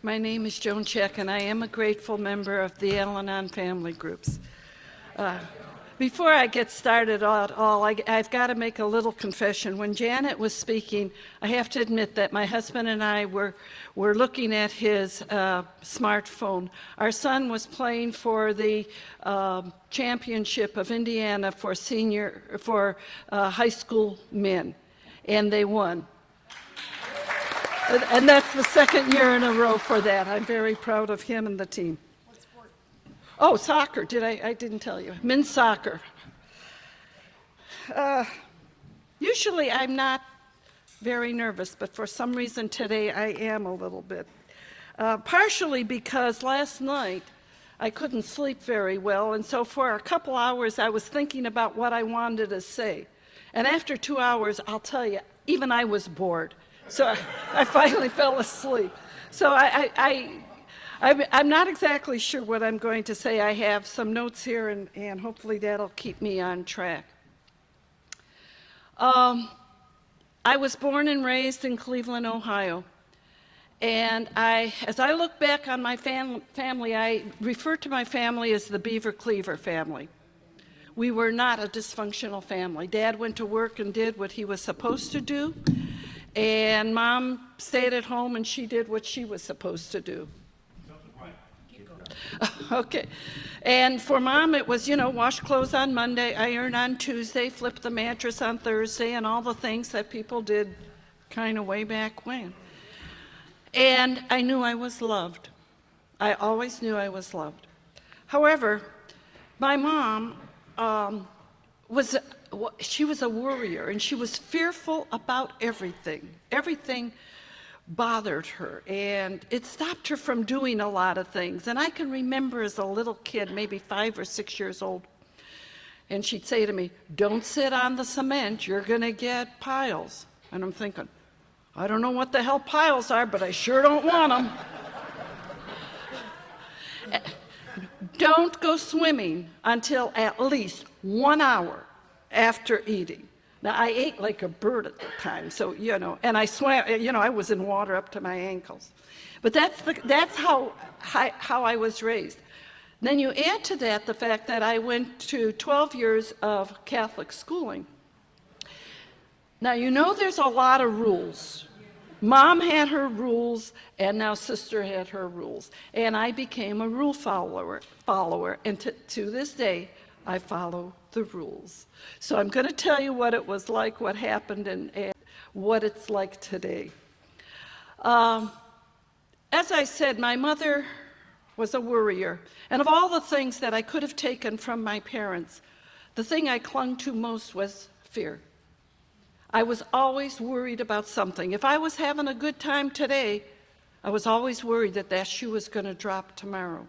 My name is Joan, and I am a grateful member of the Al-Anon family groups. Uh, Before I get started at all, I've got to make a little confession. When Janet was speaking, I have to admit that my husband and I were looking at his smartphone. Our son was playing for the championship of Indiana for high school men, and they won. And that's the second year in a row for that. I'm very proud of him and the team. What sport? Oh, soccer. I didn't tell you. Men's soccer. Usually I'm not very nervous, but for some reason today I am a little bit. Partially because last night I couldn't sleep very well, and so for a couple hours I was thinking about what I wanted to say. And after 2 hours, I'll tell you, even I was bored. So I finally fell asleep. So I'm not exactly sure what I'm going to say. I have some notes here, and hopefully that'll keep me on track. I was born and raised in Cleveland, Ohio. And as I look back on my family, I refer to my family as the Beaver Cleaver family. We were not a dysfunctional family. Dad went to work and did what he was supposed to do. And Mom stayed at home and she did what she was supposed to do. Okay. And for Mom, it was, wash clothes on Monday, iron on Tuesday, flip the mattress on Thursday, and all the things that people did kind of way back when. And I knew I was loved. I always knew I was loved. However, my mom she was a worrier, and she was fearful about everything. Everything bothered her, and it stopped her from doing a lot of things. And I can remember as a little kid, maybe 5 or 6 years old, and she'd say to me, "Don't sit on the cement, you're gonna get piles." And I'm thinking, I don't know what the hell piles are, but I sure don't want them. Don't go swimming until at least 1 hour after eating. Now, I ate like a bird at the time, so, and I swam, I was in water up to my ankles. But that's how I was raised. Then you add to that the fact that I went to 12 years of Catholic schooling. Now, there's a lot of rules. Mom had her rules, and now Sister had her rules. And I became a rule follower, and to this day, I follow the rules. So I'm going to tell you what it was like, what happened, and what it's like today. As I said, my mother was a worrier. And of all the things that I could have taken from my parents, the thing I clung to most was fear. I was always worried about something. If I was having a good time today, I was always worried that shoe was going to drop tomorrow.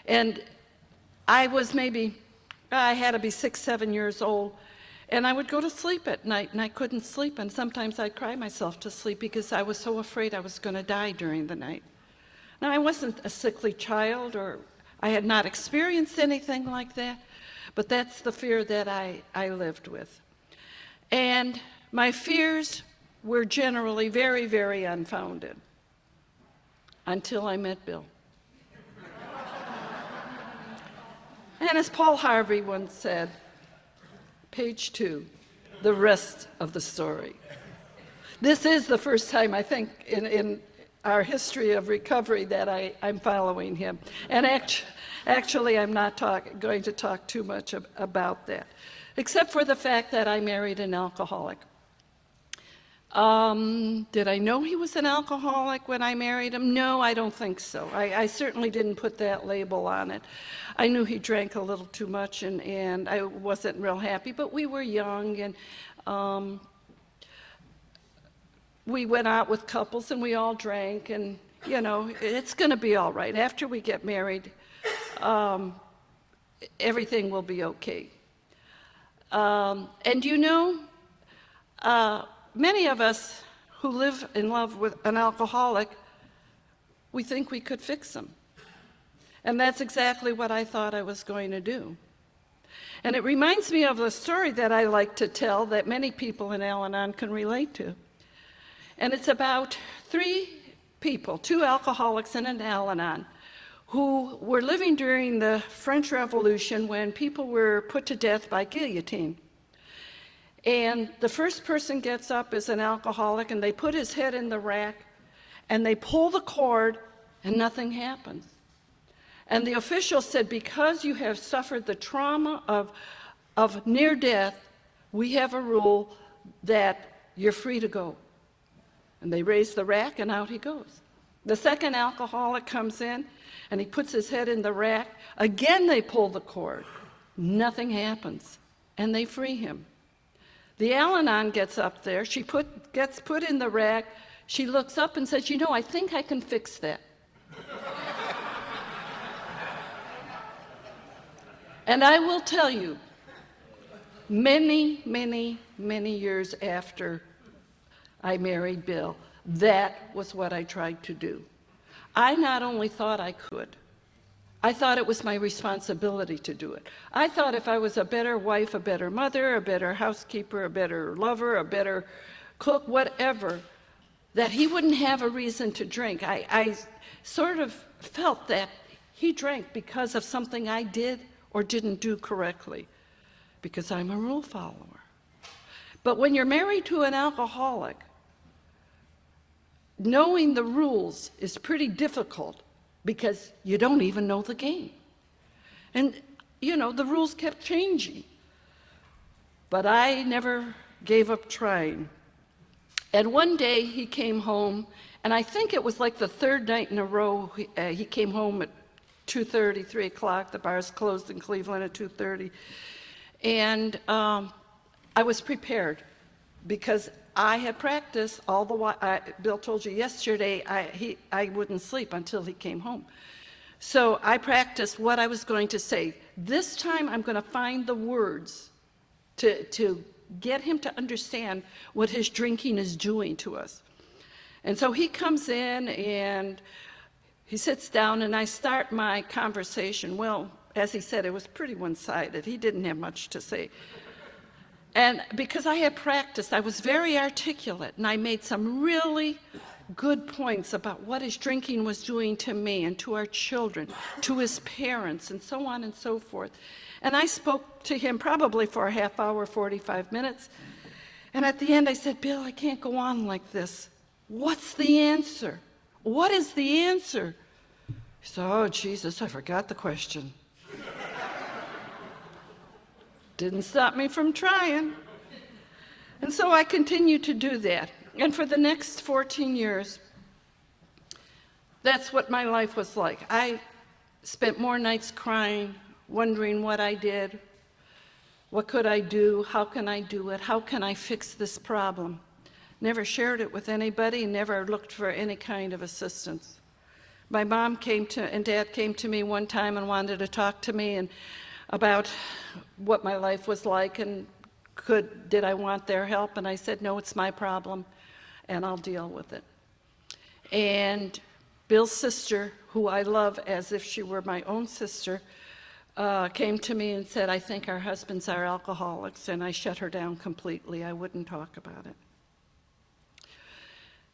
And I had to be 6, 7 years old, and I would go to sleep at night, and I couldn't sleep, and sometimes I'd cry myself to sleep because I was so afraid I was going to die during the night. Now, I wasn't a sickly child, or I had not experienced anything like that, but that's the fear that I lived with. And my fears were generally very, very unfounded until I met Bill. And as Paul Harvey once said, page 2, the rest of the story. This is the first time, I think, in our history of recovery that I'm following him. And actually, I'm not going to talk too much about that, except for the fact that I married an alcoholic. Did I know he was an alcoholic when I married him? No, I don't think so. I certainly didn't put that label on it. I knew he drank a little too much, and I wasn't real happy, but we were young, and we went out with couples, and we all drank, and, it's going to be all right. After we get married, everything will be okay. And many of us who live in love with an alcoholic, we think we could fix him. And that's exactly what I thought I was going to do. And it reminds me of a story that I like to tell that many people in Al-Anon can relate to. And it's about 3 people, two alcoholics and an Al-Anon, who were living during the French Revolution when people were put to death by guillotine. And the first person gets up is an alcoholic, and they put his head in the rack, and they pull the cord, and nothing happens. And the official said, because you have suffered the trauma of near death, we have a rule that you're free to go. And they raise the rack, and out he goes. The second alcoholic comes in, and he puts his head in the rack. Again, they pull the cord. Nothing happens, and they free him. The Al-Anon gets up there. She gets put in the rack. She looks up and says, I think I can fix that. And I will tell you, many, many, many years after I married Bill, that was what I tried to do. I not only thought I could, I thought it was my responsibility to do it. I thought if I was a better wife, a better mother, a better housekeeper, a better lover, a better cook, whatever, that he wouldn't have a reason to drink. I sort of felt that he drank because of something I did or didn't do correctly, because I'm a rule follower. But when you're married to an alcoholic, knowing the rules is pretty difficult because you don't even know the game. And, the rules kept changing. But I never gave up trying. And one day he came home, and I think it was like the third night in a row, he came home at 2:30, 3 o'clock. The bars closed in Cleveland at 2:30. And I was prepared because I had practiced all the while. Bill told you yesterday I wouldn't sleep until he came home. So I practiced what I was going to say. This time I'm going to find the words to get him to understand what his drinking is doing to us. And so he comes in and he sits down, and I start my conversation. Well, as he said, it was pretty one-sided. He didn't have much to say. And because I had practiced, I was very articulate, and I made some really good points about what his drinking was doing to me and to our children, to his parents, and so on and so forth. And I spoke to him probably for a half hour, 45 minutes. And at the end I said, Bill, I can't go on like this. What's the answer? What is the answer? He said, oh, Jesus, I forgot the question. Didn't stop me from trying. And so I continued to do that. And for the next 14 years, that's what my life was like. I spent more nights crying, wondering what I did, what could I do, how can I do it, how can I fix this problem. Never shared it with anybody, never looked for any kind of assistance. My mom and dad came to me one time and wanted to talk to me and about what my life was like and did I want their help, and I said, no, it's my problem and I'll deal with it. And Bill's sister, who I love as if she were my own sister, came to me and said, I think our husbands are alcoholics, and I shut her down completely. I wouldn't talk about it.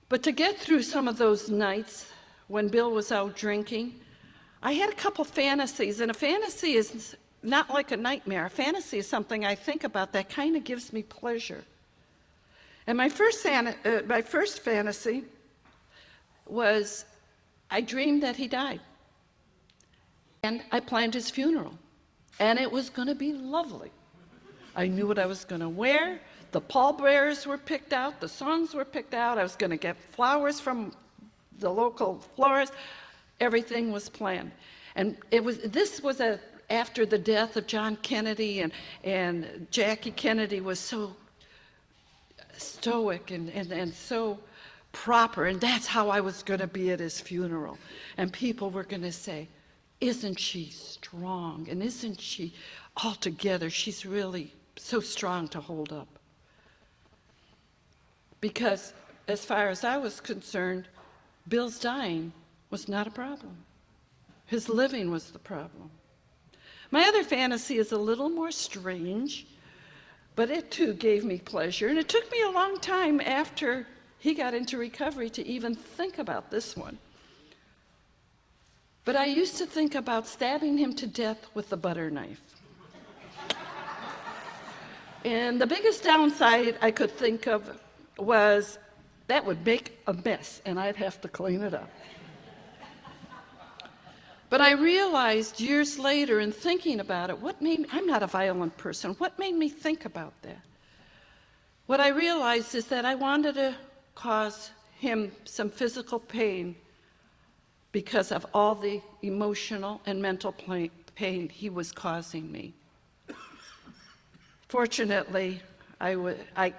But to get through some of those nights when Bill was out drinking, I had a couple fantasies, and a fantasy is not like a nightmare. A fantasy is something I think about that kind of gives me pleasure. And my first fantasy was I dreamed that he died. And I planned his funeral. And it was going to be lovely. I knew what I was going to wear. The pallbearers were picked out. The songs were picked out. I was going to get flowers from the local florist. Everything was planned. And this was after the death of John Kennedy, and Jackie Kennedy was so stoic and so proper, and that's how I was going to be at his funeral. And people were going to say, isn't she strong? And isn't she all together? She's really so strong to hold up. Because as far as I was concerned, Bill's dying was not a problem. His living was the problem. My other fantasy is a little more strange, but it too gave me pleasure. And it took me a long time after he got into recovery to even think about this one. But I used to think about stabbing him to death with the butter knife. And the biggest downside I could think of was that would make a mess and I'd have to clean it up. But I realized years later in thinking about it, I'm not a violent person. What made me think about that? What I realized is that I wanted to cause him some physical pain because of all the emotional and mental pain he was causing me. Fortunately, I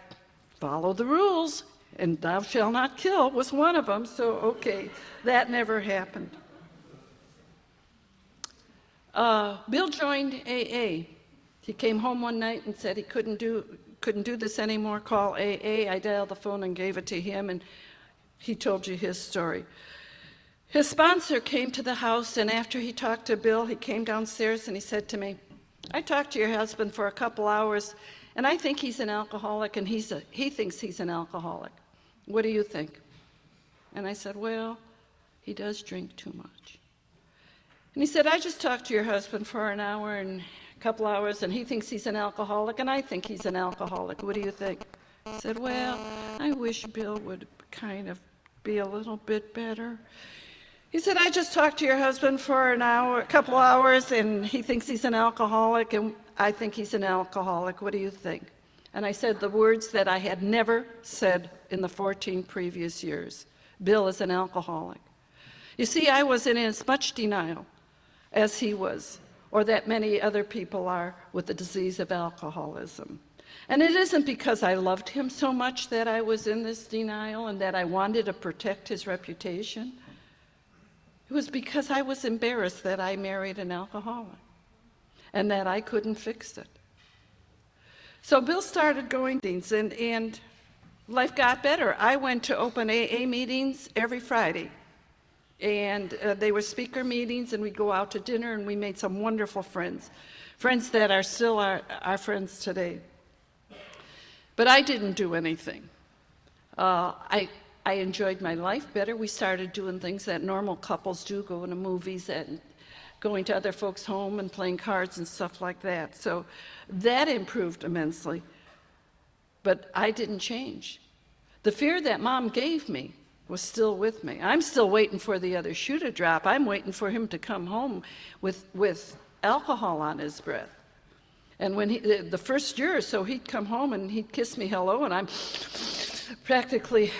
followed the rules, and thou shalt not kill was one of them, so okay, that never happened. Bill joined AA. He came home one night and said he couldn't do this anymore, call AA. I dialed the phone and gave it to him, and he told you his story. His sponsor came to the house, and after he talked to Bill, he came downstairs and he said to me, I talked to your husband for a couple hours, and I think he's an alcoholic, and he thinks he's an alcoholic. What do you think? And I said, well, he does drink too much. And he said, I just talked to your husband for an hour and a couple hours, and he thinks he's an alcoholic, and I think he's an alcoholic. What do you think? I said, well, I wish Bill would kind of be a little bit better. He said, I just talked to your husband for an hour, a couple hours, and he thinks he's an alcoholic, and I think he's an alcoholic. What do you think? And I said the words that I had never said in the 14 previous years. Bill is an alcoholic. You see, I was in as much denial as he was, or that many other people are with the disease of alcoholism. And it isn't because I loved him so much that I was in this denial and that I wanted to protect his reputation. It was because I was embarrassed that I married an alcoholic and that I couldn't fix it. So Bill started going to meetings, and life got better. I went to open AA meetings every Friday. And they were speaker meetings, and we'd go out to dinner, and we made some wonderful friends that are still our friends today. But I didn't do anything. I enjoyed my life better. We started doing things that normal couples do, going to movies and going to other folks' home and playing cards and stuff like that. So that improved immensely. But I didn't change. The fear that Mom gave me was still with me. I'm still waiting for the other shoe to drop. I'm waiting for him to come home with alcohol on his breath. And when the first year or so, he'd come home and he'd kiss me hello, and I'm practically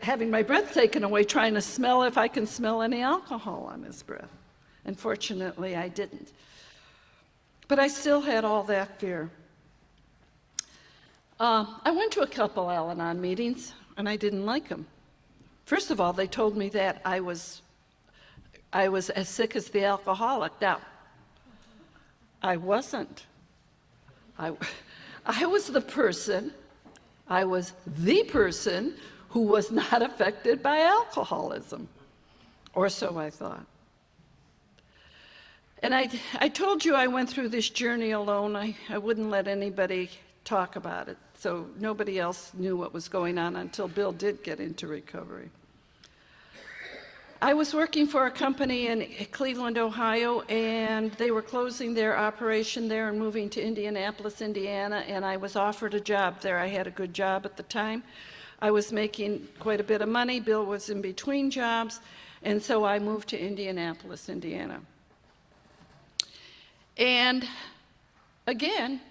having my breath taken away, trying to smell if I can smell any alcohol on his breath. And fortunately, I didn't. But I still had all that fear. I went to a couple Al-Anon meetings, and I didn't like them. First of all, they told me that I was as sick as the alcoholic. Now, I wasn't. I was the person who was not affected by alcoholism, or so I thought. And I told you I went through this journey alone. I wouldn't let anybody talk about it, so nobody else knew what was going on until Bill did get into recovery. I was working for a company in Cleveland, Ohio, and they were closing their operation there and moving to Indianapolis, Indiana, and I was offered a job there. I had a good job at the time. I was making quite a bit of money. Bill was in between jobs, and so I moved to Indianapolis, Indiana. And again,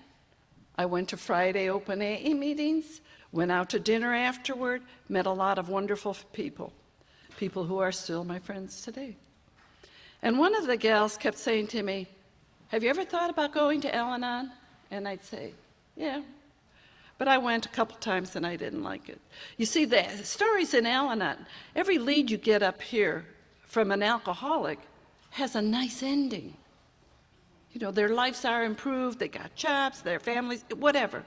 I went to Friday open AA meetings, went out to dinner afterward, met a lot of wonderful people who are still my friends today. And one of the gals kept saying to me, have you ever thought about going to Al-Anon? And I'd say, yeah. But I went a couple times and I didn't like it. You see, the stories in Al-Anon, every lead you get up here from an alcoholic has a nice ending. You know, their lives are improved, they got jobs, their families, whatever.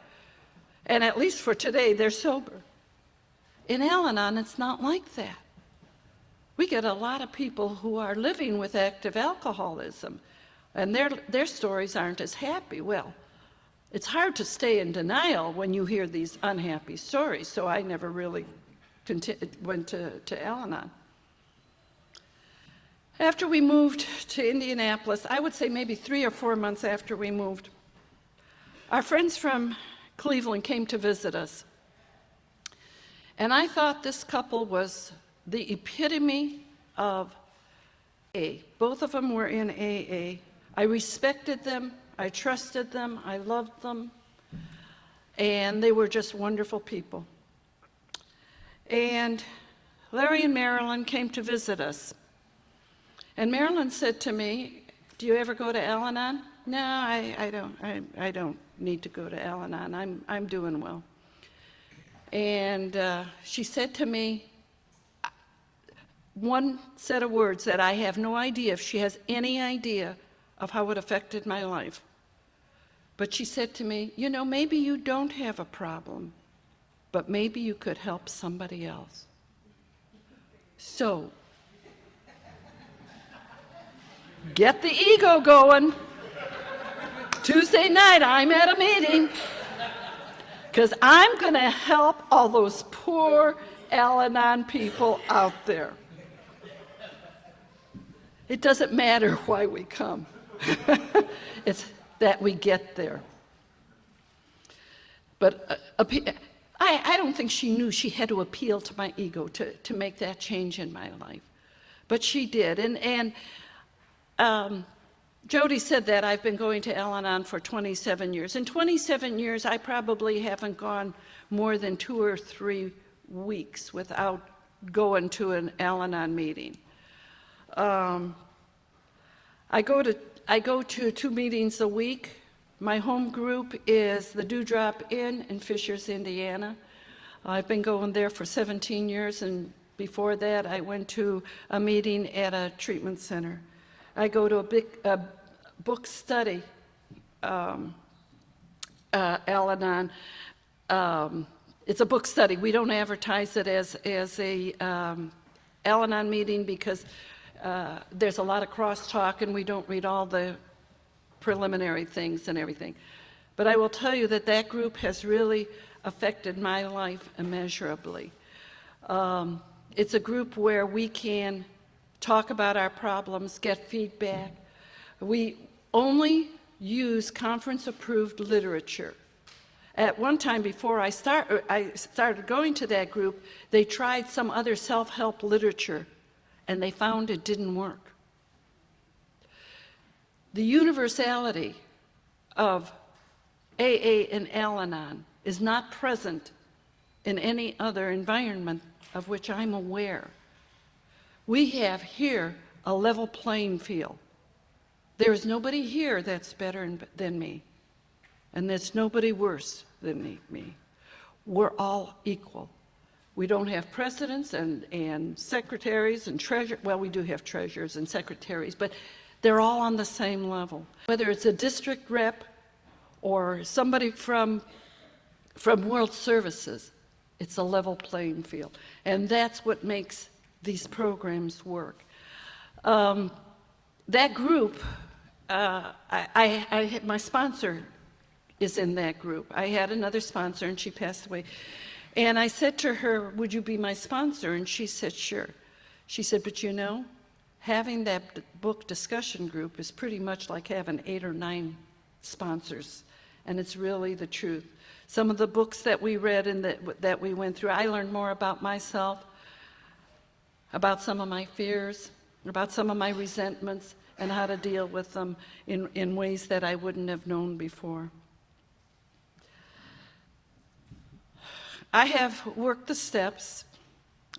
And at least for today, they're sober. In Al-Anon, it's not like that. We get a lot of people who are living with active alcoholism, and their stories aren't as happy. Well, it's hard to stay in denial when you hear these unhappy stories, so I never really went to Al-Anon. After we moved to Indianapolis, I would say maybe 3 or 4 months after we moved, our friends from Cleveland came to visit us. And I thought this couple was the epitome of AA. Both of them were in AA. I respected them, I trusted them, I loved them, and they were just wonderful people. And Larry and Marilyn came to visit us. And Marilyn said to me, "Do you ever go to Al-Anon?" "No, I don't need to go to Al-Anon. I'm doing well." And she said to me one set of words that I have no idea if she has any idea of how it affected my life. But she said to me, "You know, maybe you don't have a problem, but maybe you could help somebody else." So, get the ego going. Tuesday night, I'm at a meeting, because I'm going to help all those poor Al-Anon people out there. It doesn't matter why we come. It's that we get there. But I don't think she knew she had to appeal to my ego to make that change in my life. But she did. And Jody said that I've been going to Al-Anon for 27 years. In 27 years, I probably haven't gone more than 2 or 3 weeks without going to an Al-Anon meeting. I go to 2 meetings a week. My home group is the Dewdrop Inn in Fishers, Indiana. I've been going there for 17 years, and before that, I went to a meeting at a treatment center. I go to a book study, Al-Anon. It's a book study. We don't advertise it as a Al-Anon meeting because there's a lot of crosstalk and we don't read all the preliminary things and everything. But I will tell you that that group has really affected my life immeasurably. It's a group where we can talk about our problems, get feedback. We only use conference-approved literature. At one time before I started going to that group, they tried some other self-help literature, and they found it didn't work. The universality of AA and Al-Anon is not present in any other environment of which I'm aware. We have here a level playing field. There is nobody here that's better than me, and there's nobody worse than me. We're all equal. We don't have presidents and secretaries and treasurers. Well, we do have treasurers and secretaries, but they're all on the same level. Whether it's a district rep or somebody from World Services, it's a level playing field. And that's what makes these programs work. That group, my sponsor is in that group. I had another sponsor and she passed away. And I said to her, "Would you be my sponsor?" And she said, "Sure." She said, "But you know, having that book discussion group is pretty much like having 8 or 9 sponsors." And it's really the truth. Some of the books that we read and that we went through, I learned more about myself, about some of my fears, about some of my resentments, and how to deal with them in ways that I wouldn't have known before. I have worked the steps.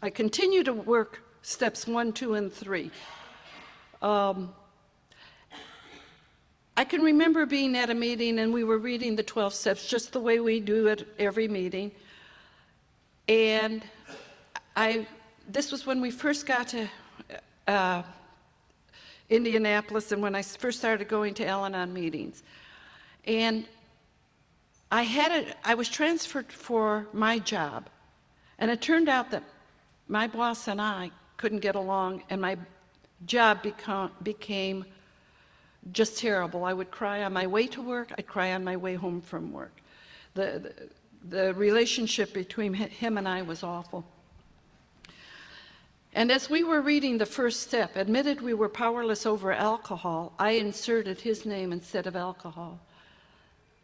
I continue to work steps 1, 2, and 3. I can remember being at a meeting and we were reading the 12 steps just the way we do at every meeting. And this was when we first got to Indianapolis and when I first started going to Al-Anon meetings. And I was transferred for my job, and it turned out that my boss and I couldn't get along, and my job became just terrible. I would cry on my way to work. I'd cry on my way home from work. The relationship between him and I was awful. And as we were reading the first step, admitted we were powerless over alcohol, I inserted his name instead of alcohol,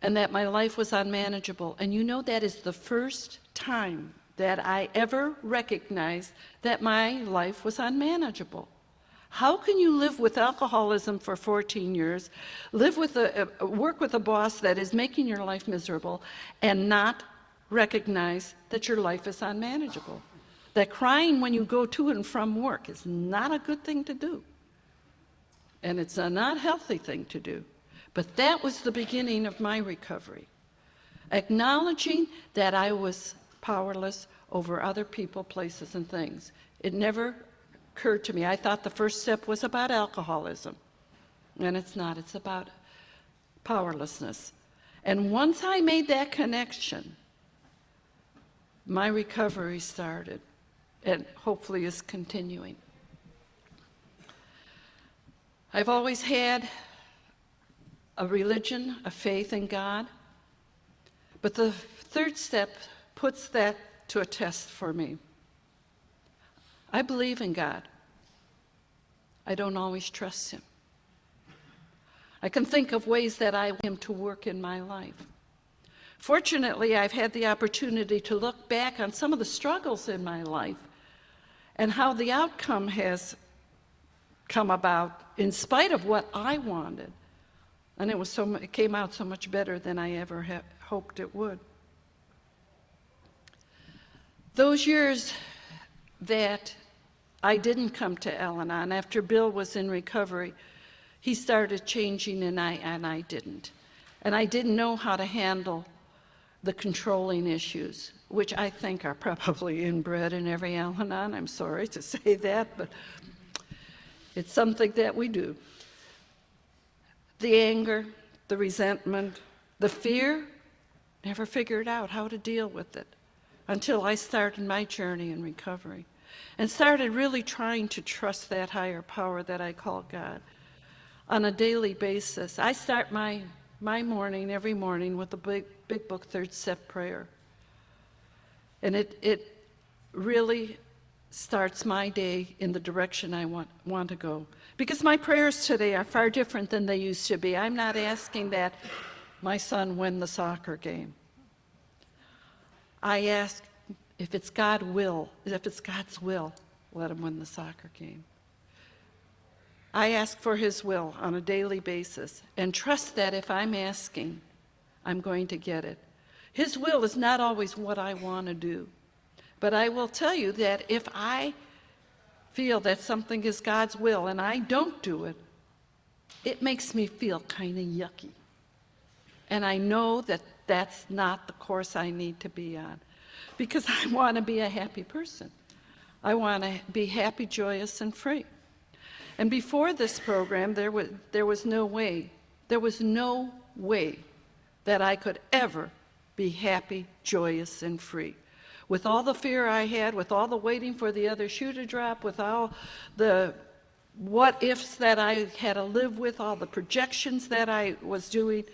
and that my life was unmanageable. And you know, that is the first time that I ever recognized that my life was unmanageable. How can you live with alcoholism for 14 years, work with a boss that is making your life miserable, and not recognize that your life is unmanageable? That crying when you go to and from work is not a good thing to do. And it's a not healthy thing to do. But that was the beginning of my recovery. Acknowledging that I was powerless over other people, places, and things. It never occurred to me. I thought the first step was about alcoholism. And it's not. It's about powerlessness. And once I made that connection, my recovery started. And hopefully is continuing. I've always had a religion, a faith in God, but the third step puts that to a test for me. I believe in God. I don't always trust him. I can think of ways that I want him to work in my life. Fortunately, I've had the opportunity to look back on some of the struggles in my life and how the outcome has come about in spite of what I wanted. And it came out so much better than I ever hoped it would. Those years that I didn't come to Al-Anon, after Bill was in recovery, he started changing and I didn't. And I didn't know how to handle the controlling issues, which I think are probably inbred in every Al-Anon. I'm sorry to say that, but it's something that we do. The anger, the resentment, the fear, never figured out how to deal with it until I started my journey in recovery and started really trying to trust that higher power that I call God on a daily basis. I start my morning, every morning, with the big book, third step prayer. And it really starts my day in the direction I want to go. Because my prayers today are far different than they used to be. I'm not asking that my son win the soccer game. I ask if it's God's will, let him win the soccer game. I ask for his will on a daily basis and trust that if I'm asking, I'm going to get it. His will is not always what I want to do. But I will tell you that if I feel that something is God's will and I don't do it, it makes me feel kind of yucky. And I know that that's not the course I need to be on, because I want to be a happy person. I want to be happy, joyous, and free. And before this program, there was no way that I could ever be happy, joyous, and free. With all the fear I had, with all the waiting for the other shoe to drop, with all the what-ifs that I had to live with, all the projections that I was doing,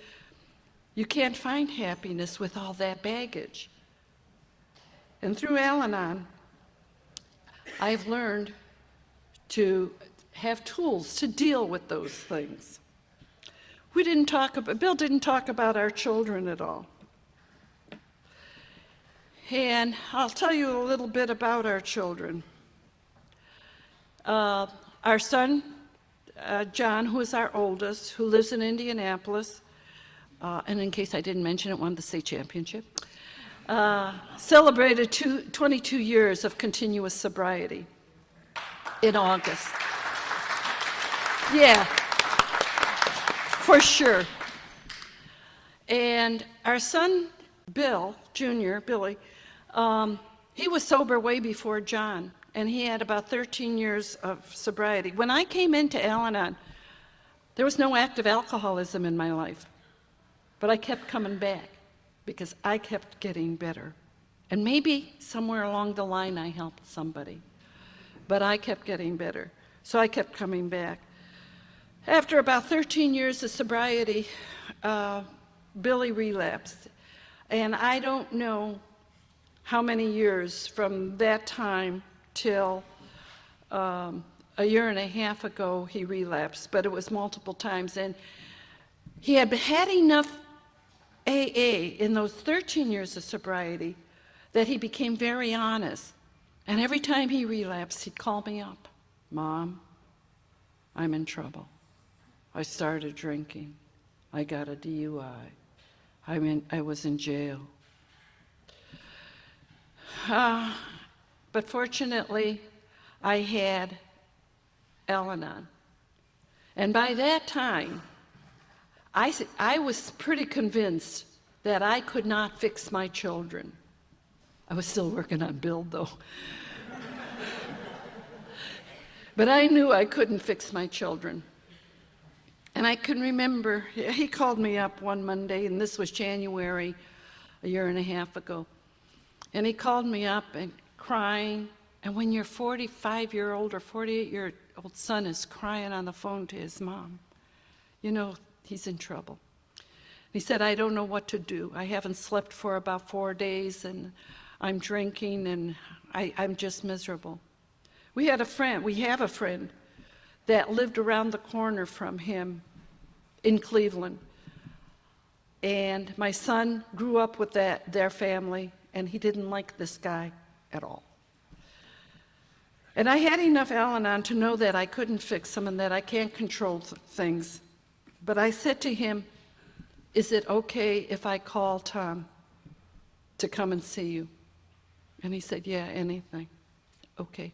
you can't find happiness with all that baggage. And through Al-Anon, I've learned to have tools to deal with those things. Bill didn't talk about our children at all. And I'll tell you a little bit about our children. Our son, John, who is our oldest, who lives in Indianapolis, and in case I didn't mention it, won the state championship, celebrated 22 years of continuous sobriety in August. Yeah, for sure. And our son, Bill, Jr., Billy, he was sober way before John, and he had about 13 years of sobriety. When I came into Al-Anon, there was no active alcoholism in my life, but I kept coming back because I kept getting better. And maybe somewhere along the line I helped somebody, but I kept getting better, so I kept coming back. After about 13 years of sobriety, Billy relapsed. And I don't know how many years from that time till a year and a half ago he relapsed, but it was multiple times. And he had had enough AA in those 13 years of sobriety that he became very honest. And every time he relapsed, he'd call me up. Mom, I'm in trouble. I started drinking. I got a DUI. I was in jail. But fortunately, I had Al-Anon. And by that time, I was pretty convinced that I could not fix my children. I was still working on Bill, though. But I knew I couldn't fix my children. And I can remember, he called me up one Monday, and this was January, a year and a half ago. And he called me up and crying. And when your 45-year-old or 48-year-old son is crying on the phone to his mom, you know he's in trouble. He said, I don't know what to do. I haven't slept for about 4 days, and I'm drinking, and I'm just miserable. We have a friend that lived around the corner from him in Cleveland. And my son grew up with their family, and he didn't like this guy at all. And I had enough Al-Anon to know that I couldn't fix him and that I can't control things. But I said to him, is it okay if I call Tom to come and see you? And he said, yeah, anything. Okay.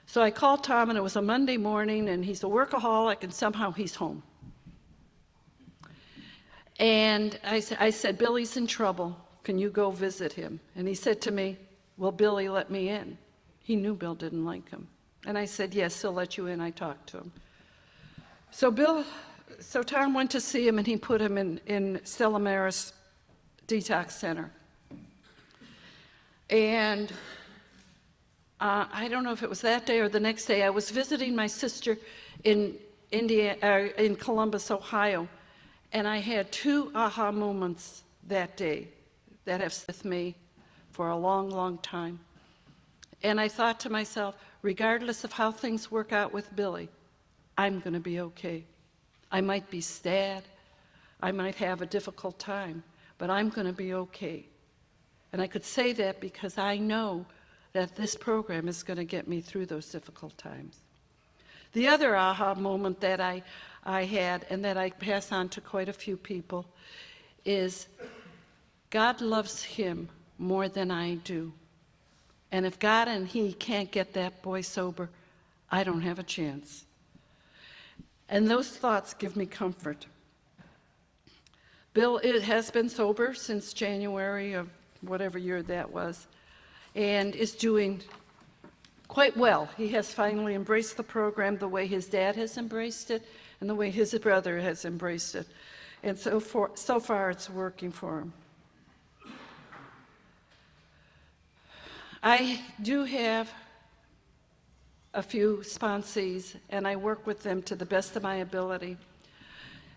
So I called Tom, and it was a Monday morning, and he's a workaholic, and somehow he's home. And I said, Billy's in trouble. Can you go visit him? And he said to me, will Billy let me in? He knew Bill didn't like him. And I said, yes, he'll let you in. I talked to him. So Tom went to see him, and he put him in Stella Maris Detox Center. And I don't know if it was that day or the next day, I was visiting my sister in Columbus, Ohio, and I had 2 aha moments that day that have stayed with me for a long, long time. And I thought to myself, regardless of how things work out with Billy, I'm going to be okay. I might be sad, I might have a difficult time, but I'm going to be okay. And I could say that because I know that this program is going to get me through those difficult times. The other aha moment that I had, and that I pass on to quite a few people, is God loves him more than I do. And if God and he can't get that boy sober, I don't have a chance. And those thoughts give me comfort. Bill has been sober since January of whatever year that was, and is doing quite well. He has finally embraced the program the way his dad has embraced it and the way his brother has embraced it. And so far it's working for him. I do have a few sponsees, and I work with them to the best of my ability.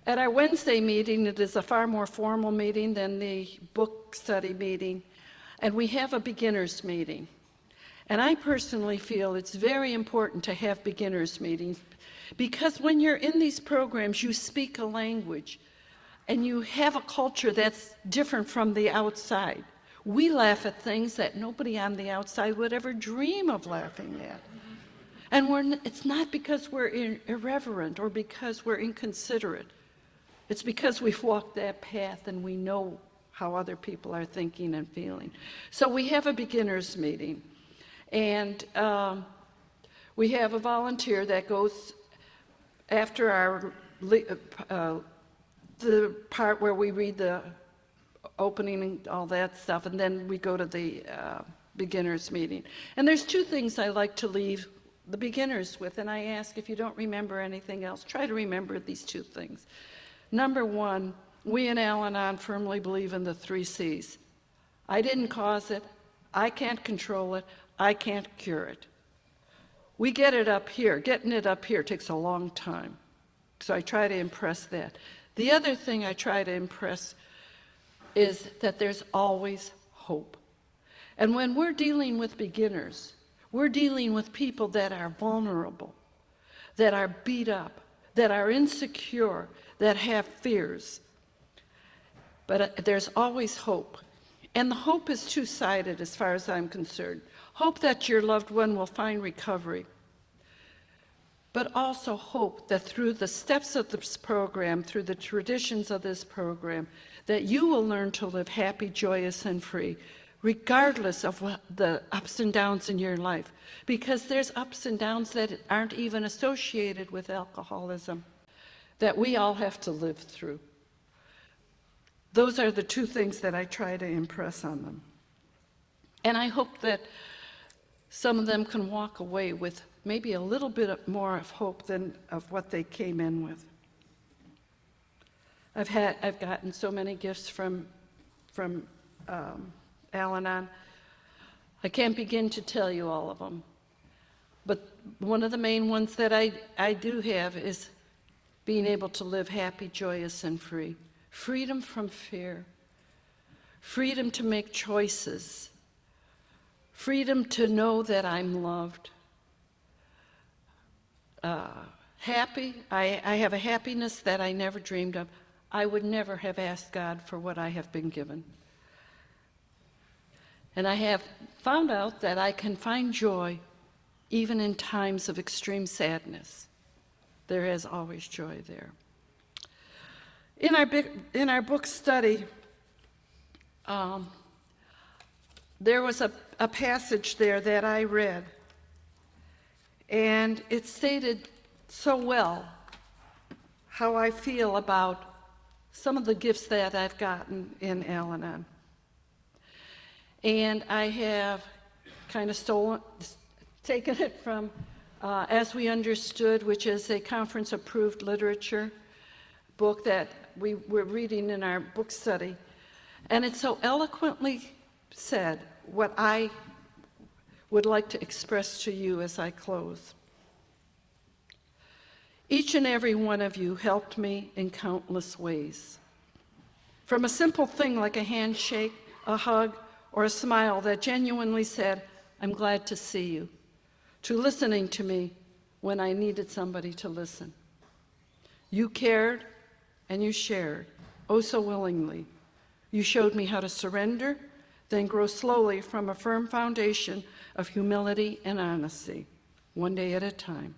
At our Wednesday meeting, it is a far more formal meeting than the book study meeting, and we have a beginners meeting. And I personally feel it's very important to have beginners meetings, because when you're in these programs, you speak a language, and you have a culture that's different from the outside. We laugh at things that nobody on the outside would ever dream of laughing at. And it's not because we're irreverent or because we're inconsiderate. It's because we've walked that path and we know how other people are thinking and feeling. So we have a beginners meeting. And we have a volunteer that goes after our the part where we read the opening and all that stuff, and then we go to the beginners meeting. And there's 2 things I like to leave the beginners with, and I ask, if you don't remember anything else, try to remember these 2 things. Number 1, we in Al-Anon firmly believe in the 3 C's. I didn't cause it, I can't control it, I can't cure it. We get it up here. Getting it up here takes a long time. So I try to impress that. The other thing I try to impress is that there's always hope. And when we're dealing with beginners, we're dealing with people that are vulnerable, that are beat up, that are insecure, that have fears. But there's always hope. And the hope is two-sided as far as I'm concerned. Hope that your loved one will find recovery, but also hope that through the steps of this program, through the traditions of this program, that you will learn to live happy, joyous, and free, regardless of what the ups and downs in your life. Because there's ups and downs that aren't even associated with alcoholism, that we all have to live through. Those are the two things that I try to impress on them. And I hope that some of them can walk away with maybe a little bit more of hope than of what they came in with. I've gotten so many gifts from Al-Anon. I can't begin to tell you all of them. But one of the main ones that I do have is being able to live happy, joyous, and free. Freedom from fear. Freedom to make choices. Freedom to know that I'm loved. Happy. I have a happiness that I never dreamed of. I would never have asked God for what I have been given. And I have found out that I can find joy even in times of extreme sadness. There is always joy there. In our book study, there was a passage there that I read, and it stated so well how I feel about some of the gifts that I've gotten in Al-Anon. And I have kind of taken it from As We Understood, which is a conference-approved literature book that we were reading in our book study. And it so eloquently said what I would like to express to you as I close. Each and every one of you helped me in countless ways. From a simple thing like a handshake, a hug, or a smile that genuinely said, "I'm glad to see you," to listening to me when I needed somebody to listen. You cared and you shared, oh so willingly. You showed me how to surrender, then grow slowly from a firm foundation of humility and honesty, one day at a time.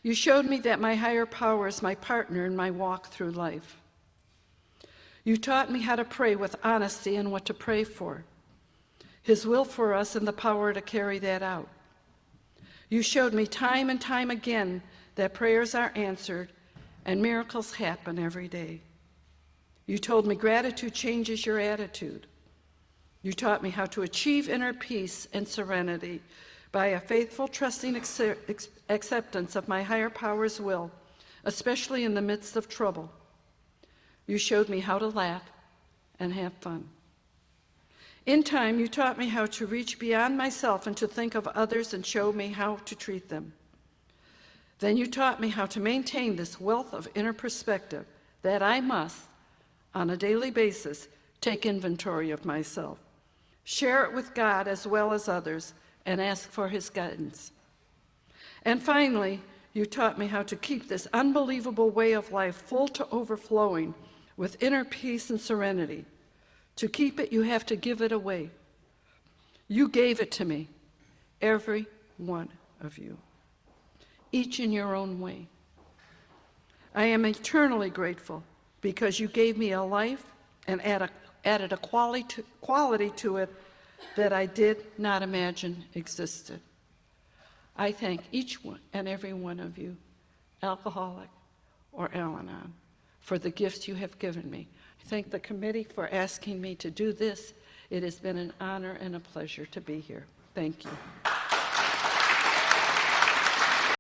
You showed me that my higher power is my partner in my walk through life. You taught me how to pray with honesty and what to pray for, His will for us and the power to carry that out. You showed me time and time again that prayers are answered and miracles happen every day. You told me gratitude changes your attitude. You taught me how to achieve inner peace and serenity by a faithful, trusting acceptance of my higher power's will, especially in the midst of trouble. You showed me how to laugh and have fun. In time, you taught me how to reach beyond myself and to think of others and show me how to treat them. Then you taught me how to maintain this wealth of inner perspective that I must, on a daily basis, take inventory of myself, share it with God as well as others, and ask for His guidance. And finally, you taught me how to keep this unbelievable way of life full to overflowing with inner peace and serenity. To keep it, you have to give it away. You gave it to me, every one of you, each in your own way. I am eternally grateful because you gave me a life and added a quality to it that I did not imagine existed. I thank each one and every one of you, alcoholic or Al-Anon, for the gifts you have given me. I thank the committee for asking me to do this. It has been an honor and a pleasure to be here. Thank you.